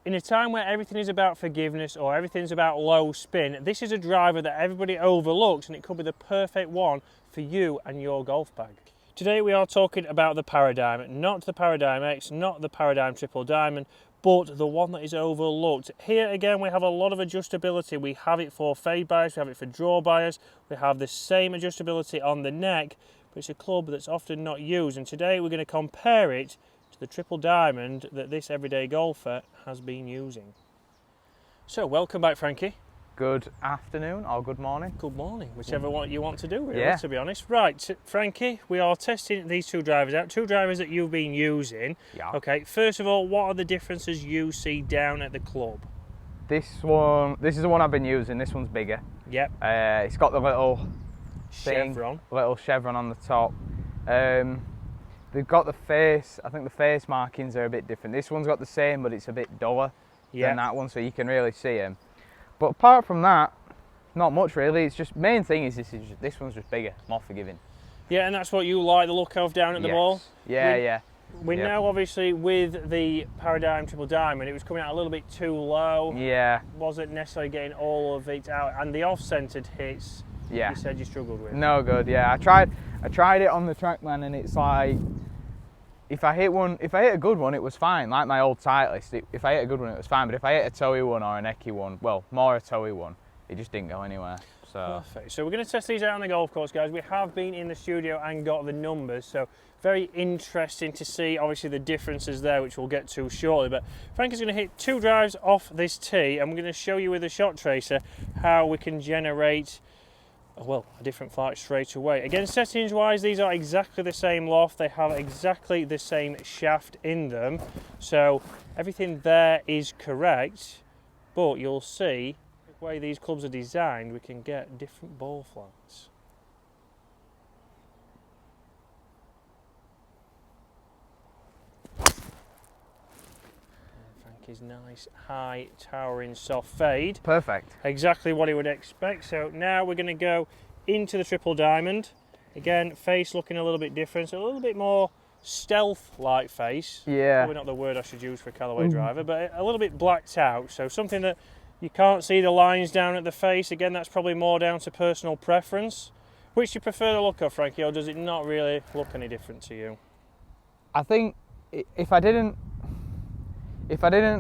in a time where everything is about forgiveness or everything's about low spin, this is a driver that everybody overlooks, and it could be the perfect one for you and your golf bag. Today we are talking about the Paradym, not the Paradym X, not the Paradym Triple Diamond, but the one that is overlooked. Here again we have a lot of adjustability. We have it for fade bias, we have it for draw bias, we have the same adjustability on the neck, but it's a club that's often not used, and today we're going to compare it to the Triple Diamond that this everyday golfer has been using. So welcome back, Frankie. Good afternoon or good morning. Good morning, whichever one you want to do, really, Yeah. to be honest. Right, Frankie, we are testing these two drivers out, two drivers that you've been using. Yeah. Okay, first of all, what are the differences you see down at the club? This is the one I've been using. This one's bigger. Yep. It's got the little Chevron. little chevron on the top. They've got the face. I think the face markings are a bit different. This one's got the same, but it's a bit duller than that one, so you can really see them. But apart from that, not much really. It's just main thing is this one's just bigger, more forgiving. Yeah, and that's what you like the look of down at the ball? Yeah, We know obviously with the Paradym Triple Diamond it was coming out a little bit too low. Yeah. Wasn't necessarily getting all of it out, and the off-centered hits you said you struggled with. No good, yeah. I tried it on the TrackMan, and it's like if I hit a good one, it was fine. Like my old Titleist, if I hit a good one, it was fine. But if I hit a toey one or a necky one, well, more a toey one, it just didn't go anywhere. So perfect. So we're going to test these out on the golf course, guys. We have been in the studio and got the numbers, so very interesting to see obviously the differences there, which we'll get to shortly. But Frankie's going to hit two drives off this tee, and we're going to show you with a shot tracer how we can generate a different flight straight away. Again, settings wise, these are exactly the same loft. They have exactly the same shaft in them, so everything there is correct. But you'll see the way these clubs are designed, we can get different ball flights. Frankie's nice, high, towering, soft fade. perfect. Exactly what he would expect. So now we're going to go into the Triple Diamond. Again, face looking a little bit different, so a little bit more stealth-like face. Yeah. Probably not the word I should use for a Callaway driver, but a little bit blacked out. So something that you can't see the lines down at the face. Again, that's probably more down to personal preference. Which do you prefer the look of, Frankie, or does it not really look any different to you? I think if I didn't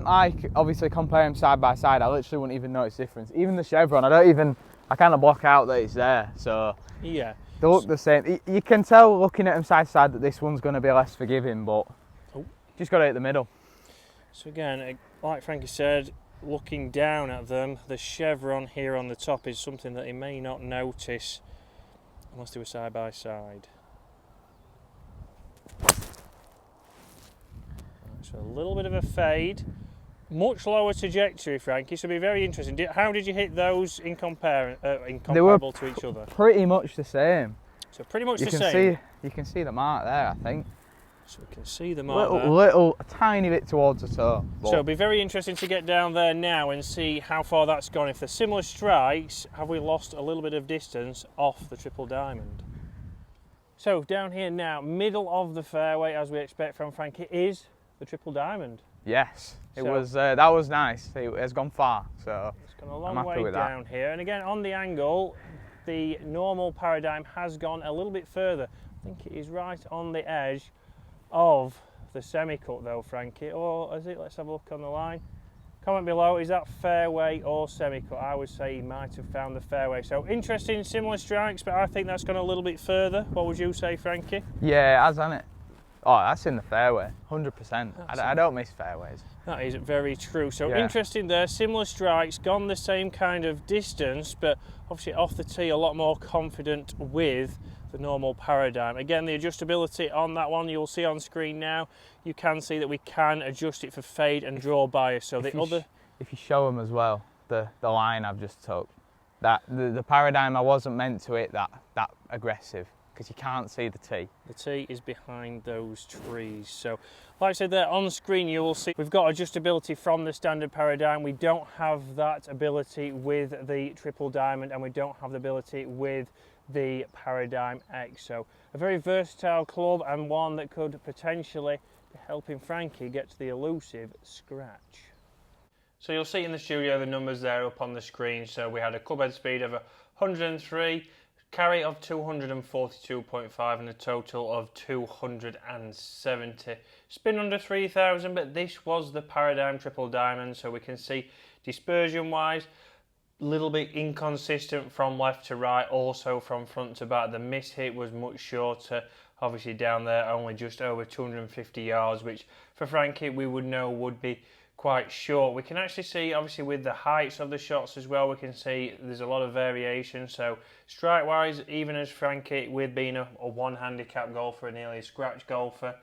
like obviously compare them side by side, I literally wouldn't even notice the difference. Even the chevron, I kind of block out that it's there. So yeah, they look the same. You can tell looking at them side to side that this one's going to be less forgiving, but just got to hit the middle. So again, like Frankie said, looking down at them, the chevron here on the top is something that he may not notice unless they were side by side. So a little bit of a fade, much lower trajectory, Frankie. So it'll be very interesting. How did you hit those in comparable to each other? Pretty much the same. So pretty much the same. You can see the mark there, I think. So we can see the mark there. A tiny bit towards the toe. So it'll be very interesting to get down there now and see how far that's gone. If they're similar strikes, have we lost a little bit of distance off the Triple Diamond? So down here now, middle of the fairway, as we expect from Frankie, is the Triple Diamond. Yes, that was nice. It has gone far, so it's gone a long way down here. And again, on the angle, the normal Paradym has gone a little bit further. I think it is right on the edge of the semi-cut though, Frankie. Or is it? Let's have a look on the line. Comment below, is that fairway or semi-cut? I would say he might have found the fairway. So interesting, similar strikes, but I think that's gone a little bit further. What would you say, Frankie? Yeah, it has, hasn't it? Oh, that's in the fairway, 100%. I don't miss fairways. That is very true. So yeah. Interesting there, similar strikes, gone the same kind of distance, but obviously off the tee a lot more confident with the normal Paradym. Again, the adjustability on that one you'll see on screen now. You can see that we can adjust it for fade and draw bias. So if you show them as well, the line I've just took, that the Paradym I wasn't meant to hit that aggressive, because you can't see the tee. The tee is behind those trees. So, like I said there, on screen you will see we've got adjustability from the standard Paradym. We don't have that ability with the Triple Diamond, and we don't have the ability with the Paradym X. So, a very versatile club, and one that could potentially be helping Frankie get to the elusive scratch. So you'll see in the studio the numbers there up on the screen. So we had a club head speed of 103, carry of 242.5 and a total of 270. Spin under 3,000, but this was the Paradym Triple Diamond, so we can see dispersion wise, a little bit inconsistent from left to right, also from front to back. The miss hit was much shorter, obviously down there only just over 250 yards, which for Frankie we would know would be quite short. We can actually see, obviously, with the heights of the shots as well, we can see there's a lot of variation. So strike wise, even as Frankie, with being a one handicap golfer, nearly a scratch golfer,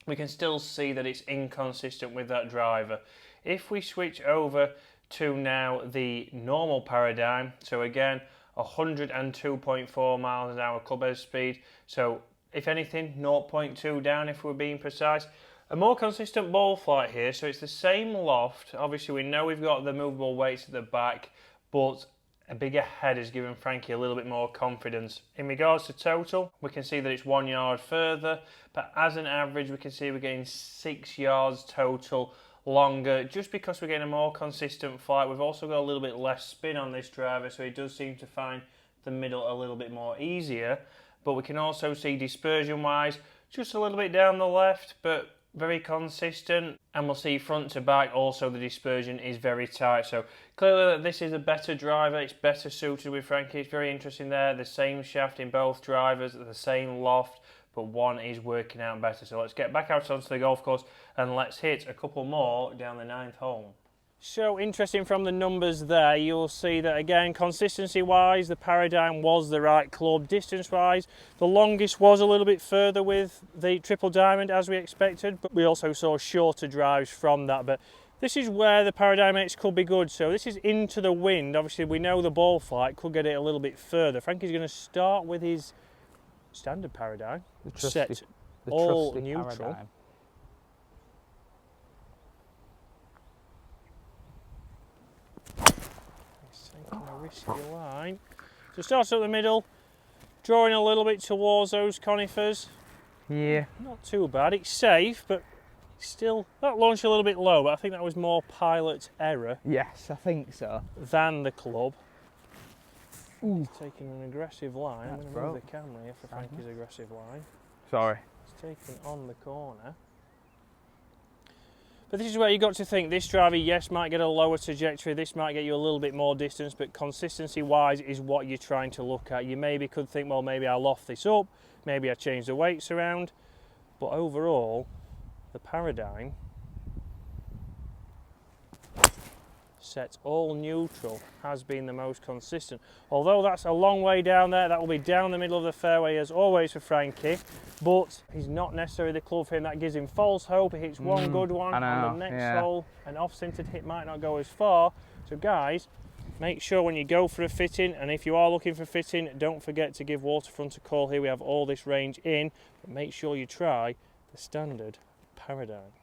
we can still see that it's inconsistent with that driver. If we switch over to now the normal Paradym, so again 102.4 miles an hour club head speed, so if anything 0.2 down if we're being precise. A more consistent ball flight here, so it's the same loft. Obviously we know we've got the movable weights at the back, but a bigger head has given Frankie a little bit more confidence. In regards to total, we can see that it's 1 yard further, but as an average we can see we're getting 6 yards total longer, just because we're getting a more consistent flight. We've also got a little bit less spin on this driver, so he does seem to find the middle a little bit more easier. But we can also see dispersion wise, just a little bit down the left, but very consistent, and we'll see front to back also the dispersion is very tight. So clearly this is a better driver, it's better suited with Frankie. It's very interesting there, the same shaft in both drivers, the same loft, but one is working out better. So let's get back out onto the golf course and let's hit a couple more down the 9th hole. So interesting from the numbers there, you'll see that again, consistency wise, the Paradym was the right club. Distance wise, the longest was a little bit further with the Triple Diamond as we expected, but we also saw shorter drives from that. But this is where the Paradym X could be good. So this is into the wind. Obviously we know the ball flight could get it a little bit further. Frankie's going to start with his standard Paradym, set all neutral. Paradym. Taking a risky line. So starts up the middle, drawing a little bit towards those conifers. Yeah. Not too bad. It's safe, but still that launched a little bit low. But I think that was more pilot error. Yes, I think so. Than the club. Ooh. He's taking an aggressive line. That's I'm going to move the camera here for Frankie's aggressive line. Sorry. It's taken on the corner. But this is where you got to think, this driver, yes, might get a lower trajectory, this might get you a little bit more distance, but consistency-wise is what you're trying to look at. You maybe could think, well, maybe I'll loft this up, maybe I change the weights around, but overall, the Paradym set all neutral has been the most consistent. Although that's a long way down there, that will be down the middle of the fairway as always for Frankie, but he's not necessarily the club for him. That gives him false hope. He hits one good one on the next hole, an off-centered hit might not go as far. So guys, make sure when you go for a fitting, and if you are looking for fitting, don't forget to give Waterfront a call. Here we have all this range in, but make sure you try the standard Paradym.